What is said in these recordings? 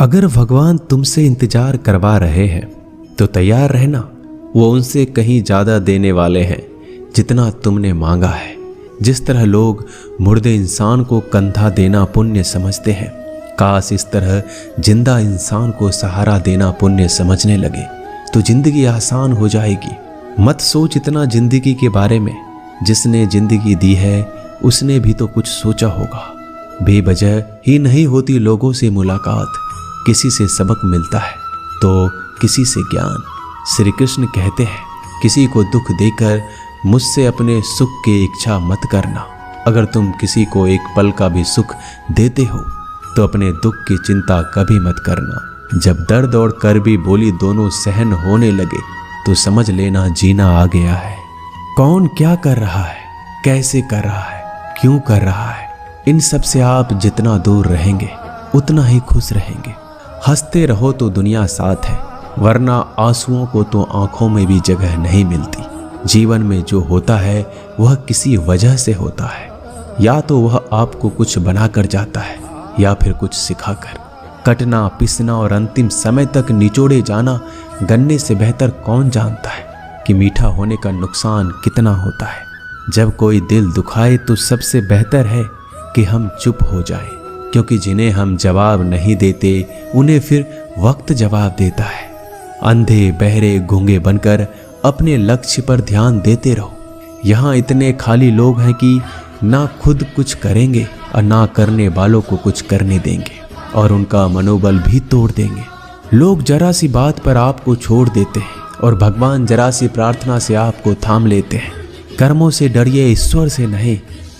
अगर भगवान तुमसे इंतजार करवा रहे हैं तो तैयार रहना, वो उनसे कहीं ज्यादा देने वाले हैं जितना तुमने मांगा है। जिस तरह लोग मुर्दे इंसान को कंधा देना पुण्य समझते हैं, काश इस तरह जिंदा इंसान को सहारा देना पुण्य समझने लगे तो जिंदगी आसान हो जाएगी। मत सोच इतना जिंदगी के बारे में, जिसने जिंदगी दी है उसने भी तो कुछ सोचा होगा। बेवजह ही नहीं होती लोगों से मुलाकात, किसी से सबक मिलता है तो किसी से ज्ञान। श्री कृष्ण कहते हैं, किसी को दुख देकर मुझसे अपने सुख की इच्छा मत करना। अगर तुम किसी को एक पल का भी सुख देते हो तो अपने दुख की चिंता कभी मत करना। जब दर्द और करबी बोली दोनों सहन होने लगे तो समझ लेना जीना आ गया है। कौन क्या कर रहा है, कैसे कर रहा है, क्यों कर रहा है, इन सब से आप जितना दूर रहेंगे उतना ही खुश रहेंगे। हंसते रहो तो दुनिया साथ है, वरना आंसुओं को तो आंखों में भी जगह नहीं मिलती। जीवन में जो होता है वह किसी वजह से होता है, या तो वह आपको कुछ बनाकर जाता है या फिर कुछ सिखाकर। कटना, पिसना और अंतिम समय तक निचोड़े जाना गन्ने से बेहतर कौन जानता है कि मीठा होने का नुकसान कितना होता है। जब कोई दिल दुखाए तो सबसे बेहतर है कि हम चुप हो जाएं, क्योंकि जिन्हें हम जवाब नहीं देते उन्हें फिर वक्त जवाब देता है। अंधे बहरे गूंगे बनकर अपने लक्ष्य पर ध्यान देते रहो। यहाँ इतने खाली लोग हैं कि ना खुद कुछ करेंगे और ना करने वालों को कुछ करने देंगे, और उनका मनोबल भी तोड़ देंगे। लोग जरा सी बात पर आपको छोड़ देते हैं और भगवान जरा सी प्रार्थना से आपको थाम लेते हैं। कर्मों से डरिए, ईश्वर से नहीं।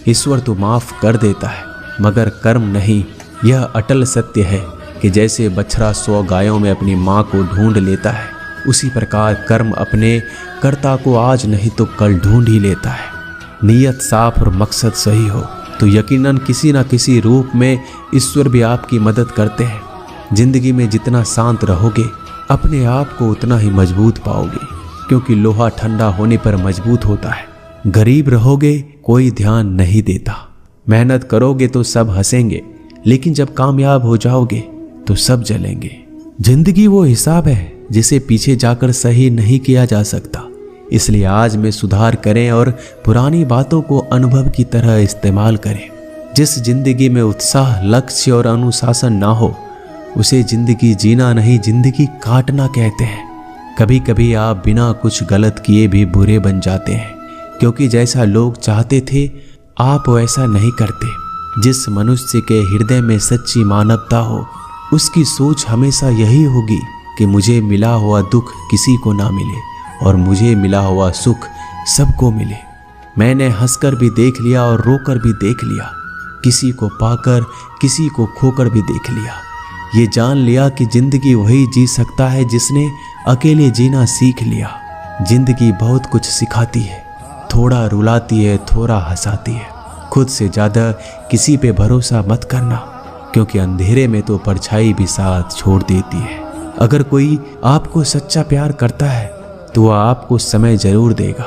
ईश्वर तो माफ कर देता है मगर कर्म नहीं। यह अटल सत्य है कि जैसे बछड़ा 100 गायों में अपनी माँ को ढूंढ लेता है, उसी प्रकार कर्म अपने कर्ता को आज नहीं तो कल ढूंढ ही लेता है। नीयत साफ और मकसद सही हो तो यकीनन किसी न किसी रूप में ईश्वर भी आपकी मदद करते हैं। जिंदगी में जितना शांत रहोगे अपने आप को उतना ही मजबूत पाओगे, क्योंकि लोहा ठंडा होने पर मजबूत होता है। गरीब रहोगे कोई ध्यान नहीं देता, मेहनत करोगे तो सब हंसेंगे, लेकिन जब कामयाब हो जाओगे तो सब जलेंगे। जिंदगी वो हिसाब है जिसे पीछे जाकर सही नहीं किया जा सकता। इसलिए आज में सुधार करें और पुरानी बातों को अनुभव की तरह इस्तेमाल करें। जिस जिंदगी में उत्साह, लक्ष्य और अनुशासन ना हो उसे जिंदगी जीना नहीं, जिंदगी काटना कहते हैं। कभी कभी आप बिना कुछ गलत किए भी बुरे बन जाते हैं, क्योंकि जैसा लोग चाहते थे आप वैसा नहीं करते। जिस मनुष्य के हृदय में सच्ची मानवता हो उसकी सोच हमेशा यही होगी कि मुझे मिला हुआ दुख किसी को ना मिले और मुझे मिला हुआ सुख सबको मिले। मैंने हंसकर भी देख लिया और रोकर भी देख लिया, किसी को पाकर किसी को खोकर भी देख लिया। ये जान लिया कि जिंदगी वही जी सकता है जिसने अकेले जीना सीख लिया। जिंदगी बहुत कुछ सिखाती है, थोड़ा रुलाती है, थोड़ा हंसाती है। खुद से ज़्यादा किसी पे भरोसा मत करना, क्योंकि अंधेरे में तो परछाई भी साथ छोड़ देती है। अगर कोई आपको सच्चा प्यार करता है तो वह आपको समय जरूर देगा,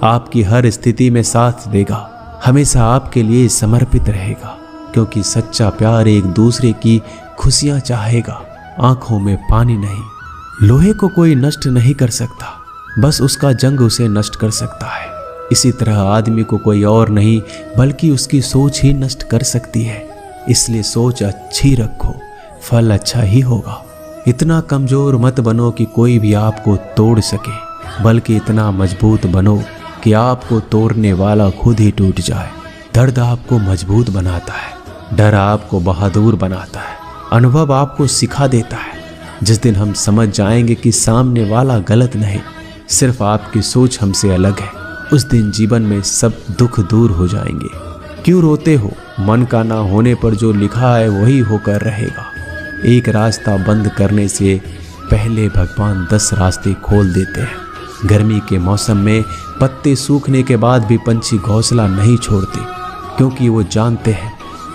आपकी हर स्थिति में साथ देगा, हमेशा आपके लिए समर्पित रहेगा, क्योंकि सच्चा प्यार एक दूसरे की खुशियाँ चाहेगा, आंखों में पानी नहीं। लोहे को कोई नष्ट नहीं कर सकता, बस उसका जंग उसे नष्ट कर सकता है। इसी तरह आदमी को कोई और नहीं बल्कि उसकी सोच ही नष्ट कर सकती है। इसलिए सोच अच्छी रखो, फल अच्छा ही होगा। इतना कमजोर मत बनो कि कोई भी आपको तोड़ सके, बल्कि इतना मजबूत बनो कि आपको तोड़ने वाला खुद ही टूट जाए। दर्द आपको मजबूत बनाता है, डर आपको बहादुर बनाता है, अनुभव आपको सिखा देता है। जिस दिन हम समझ जाएंगे कि सामने वाला गलत नहीं, सिर्फ आपकी सोच हमसे अलग है, उस दिन जीवन में सब दुख दूर हो जाएंगे। क्यों रोते हो? मन का ना होने पर जो लिखा है वही होकर रहेगा। एक रास्ता बंद करने से पहले भगवान 10 रास्ते खोल देते हैं। गर्मी के मौसम में पत्ते सूखने के बाद भी पंछी घोंसला नहीं छोड़ते, क्योंकि वो जानते हैं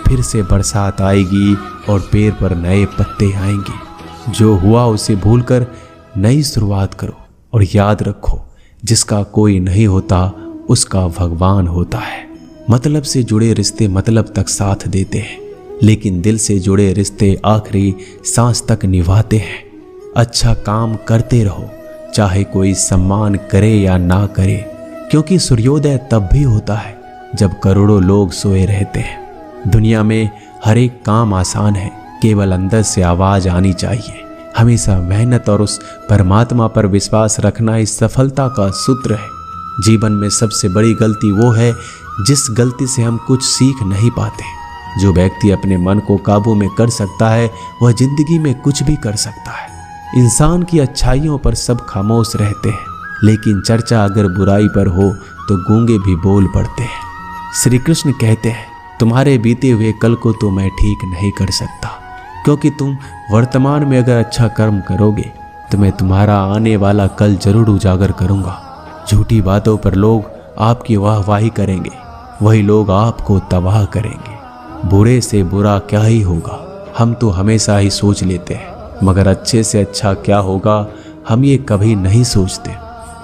फिर से बरसात आएगी और पेड़ पर नए पत्ते आएंगे। जो हुआ उसे भूलकर नई शुरुआत करो और याद रखो, जिसका कोई नहीं होता उसका भगवान होता है। मतलब से जुड़े रिश्ते मतलब तक साथ देते हैं, लेकिन दिल से जुड़े रिश्ते आखिरी सांस तक निभाते हैं। अच्छा काम करते रहो, चाहे कोई सम्मान करे या ना करे, क्योंकि सूर्योदय तब भी होता है जब करोड़ों लोग सोए रहते हैं। दुनिया में हर एक काम आसान है, केवल अंदर से आवाज आनी चाहिए। हमेशा मेहनत और उस परमात्मा पर विश्वास रखना इस सफलता का सूत्र है। जीवन में सबसे बड़ी गलती वो है जिस गलती से हम कुछ सीख नहीं पाते। जो व्यक्ति अपने मन को काबू में कर सकता है वह जिंदगी में कुछ भी कर सकता है। इंसान की अच्छाइयों पर सब खामोश रहते हैं, लेकिन चर्चा अगर बुराई पर हो तो गूंगे भी बोल पड़ते हैं। श्री कृष्ण कहते हैं, तुम्हारे बीते हुए कल को तो मैं ठीक नहीं कर सकता, क्योंकि तुम वर्तमान में अगर अच्छा कर्म करोगे तो मैं तुम्हारा आने वाला कल जरूर उजागर करूंगा। झूठी बातों पर लोग आपकी वाहवाही करेंगे, वही लोग आपको तबाह करेंगे। बुरे से बुरा क्या ही होगा, हम तो हमेशा ही सोच लेते हैं, मगर अच्छे से अच्छा क्या होगा हम ये कभी नहीं सोचते।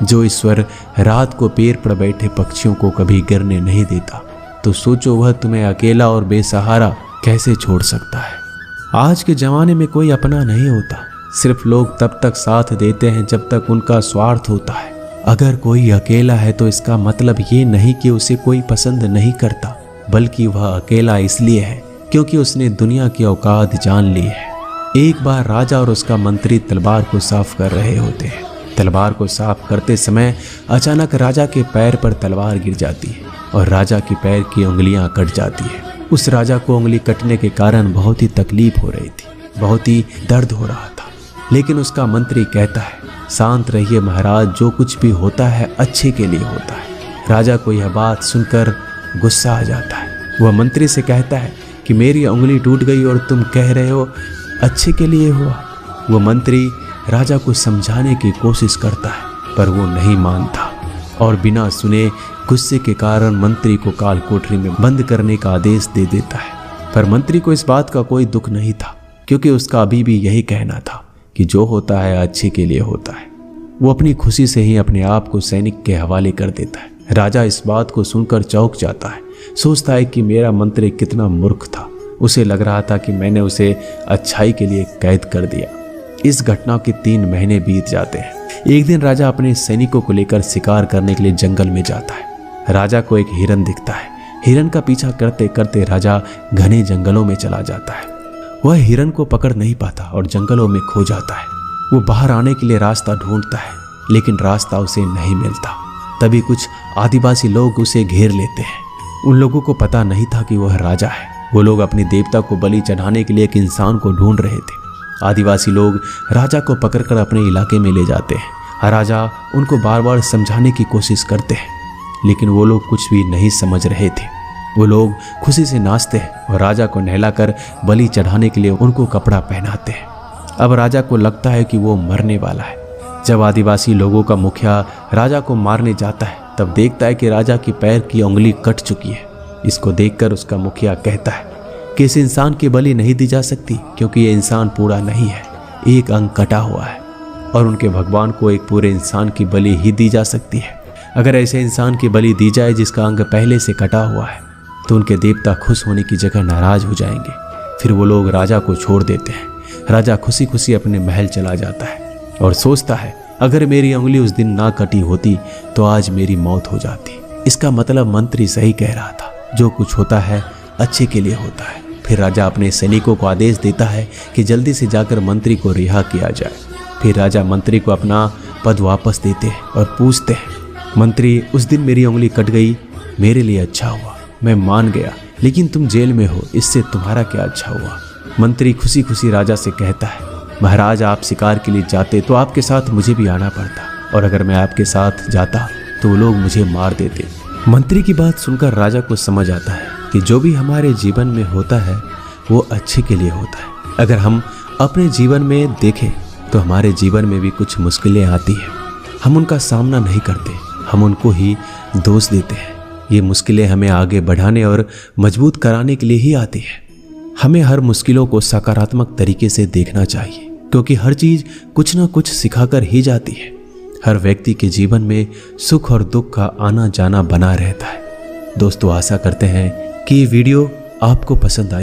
जो ईश्वर रात को पेड़ पर बैठे पक्षियों को कभी गिरने नहीं देता, तो सोचो वह तुम्हें अकेला और बेसहारा कैसे छोड़ सकता है। आज के ज़माने में कोई अपना नहीं होता, सिर्फ लोग तब तक साथ देते हैं जब तक उनका स्वार्थ होता है। अगर कोई अकेला है तो इसका मतलब ये नहीं कि उसे कोई पसंद नहीं करता, बल्कि वह अकेला इसलिए है क्योंकि उसने दुनिया की औकात जान ली है। एक बार राजा और उसका मंत्री तलवार को साफ कर रहे होते हैं। तलवार को साफ करते समय अचानक राजा के पैर पर तलवार गिर जाती है और राजा के पैर की उंगलियां कट जाती है। उस राजा को उंगली कटने के कारण बहुत ही तकलीफ हो रही थी, बहुत ही दर्द हो रहा था। लेकिन उसका मंत्री कहता है, शांत रहिए महाराज, जो कुछ भी होता है अच्छे के लिए होता है। राजा को यह बात सुनकर गुस्सा आ जाता है। वह मंत्री से कहता है कि मेरी उंगली टूट गई और तुम कह रहे हो अच्छे के लिए हुआ। वह मंत्री राजा को समझाने की कोशिश करता है, पर वो नहीं मानता और बिना सुने गुस्से के कारण मंत्री को काल कोठरी में बंद करने का आदेश दे देता है। पर मंत्री को इस बात का कोई दुख नहीं था, क्योंकि उसका अभी भी यही कहना था कि जो होता है अच्छे के लिए होता है। वो अपनी खुशी से ही अपने आप को सैनिक के हवाले कर देता है। राजा इस बात को सुनकर चौंक जाता है, सोचता है कि मेरा मंत्री कितना मूर्ख था। उसे लग रहा था कि मैंने उसे अच्छाई के लिए कैद कर दिया। इस घटना के 3 महीने बीत जाते हैं। एक दिन राजा अपने सैनिकों को लेकर शिकार करने के लिए जंगल में जाता है। राजा को एक हिरन दिखता है। हिरन का पीछा करते करते राजा घने जंगलों में चला जाता है। वह हिरन को पकड़ नहीं पाता और जंगलों में खो जाता है। वो बाहर आने के लिए रास्ता ढूंढता है, लेकिन रास्ता उसे नहीं मिलता। तभी कुछ आदिवासी लोग उसे घेर लेते हैं। उन लोगों को पता नहीं था कि वह राजा है। वो लोग अपने देवता को बलि चढ़ाने के लिए एक इंसान को ढूंढ रहे थे। आदिवासी लोग राजा को पकड़कर अपने इलाके में ले जाते हैं। राजा उनको बार बार समझाने की कोशिश करते हैं, लेकिन वो लोग कुछ भी नहीं समझ रहे थे। वो लोग खुशी से नाचते हैं और राजा को नहलाकर बलि चढ़ाने के लिए उनको कपड़ा पहनाते हैं। अब राजा को लगता है कि वो मरने वाला है। जब आदिवासी लोगों का मुखिया राजा को मारने जाता है, तब देखता है कि राजा की पैर की उंगली कट चुकी है। इसको देखकर उसका मुखिया कहता है कि इस इंसान की बलि नहीं दी जा सकती, क्योंकि ये इंसान पूरा नहीं है, एक अंग कटा हुआ है, और उनके भगवान को एक पूरे इंसान की बलि ही दी जा सकती है। अगर ऐसे इंसान की बलि दी जाए जिसका अंग पहले से कटा हुआ है, तो उनके देवता खुश होने की जगह नाराज हो जाएंगे। फिर वो लोग राजा को छोड़ देते हैं। राजा खुशी खुशी अपने महल चला जाता है और सोचता है, अगर मेरी उंगली उस दिन ना कटी होती तो आज मेरी मौत हो जाती। इसका मतलब मंत्री सही कह रहा था, जो कुछ होता है अच्छे के लिए होता है। फिर राजा अपने सैनिकों को आदेश देता है कि जल्दी से जाकर मंत्री को रिहा किया जाए। फिर राजा मंत्री को अपना पद वापस देते हैं और पूछते हैं, मंत्री, उस दिन मेरी उंगली कट गई, मेरे लिए अच्छा हुआ, मैं मान गया, लेकिन तुम जेल में हो, इससे तुम्हारा क्या अच्छा हुआ। मंत्री खुशी खुशी राजा से कहता है, महाराज, आप शिकार के लिए जाते तो आपके साथ मुझे भी आना पड़ता, और अगर मैं आपके साथ जाता तो वो लोग मुझे मार देते। मंत्री की बात सुनकर राजा को समझ आता है कि जो भी हमारे जीवन में होता है वो अच्छे के लिए होता है। अगर हम अपने जीवन में देखें तो हमारे जीवन में भी कुछ मुश्किलें आती हैं, हम उनका सामना नहीं करते, हम उनको ही दोष देते हैं। ये मुश्किलें हमें आगे बढ़ाने और मजबूत कराने के लिए ही आती हैं। हमें हर मुश्किलों को सकारात्मक तरीके से देखना चाहिए, क्योंकि हर चीज़ कुछ ना कुछ सिखाकर ही जाती है। हर व्यक्ति के जीवन में सुख और दुख का आना जाना बना रहता है। दोस्तों, आशा करते हैं कि ये वीडियो आपको पसंद आए।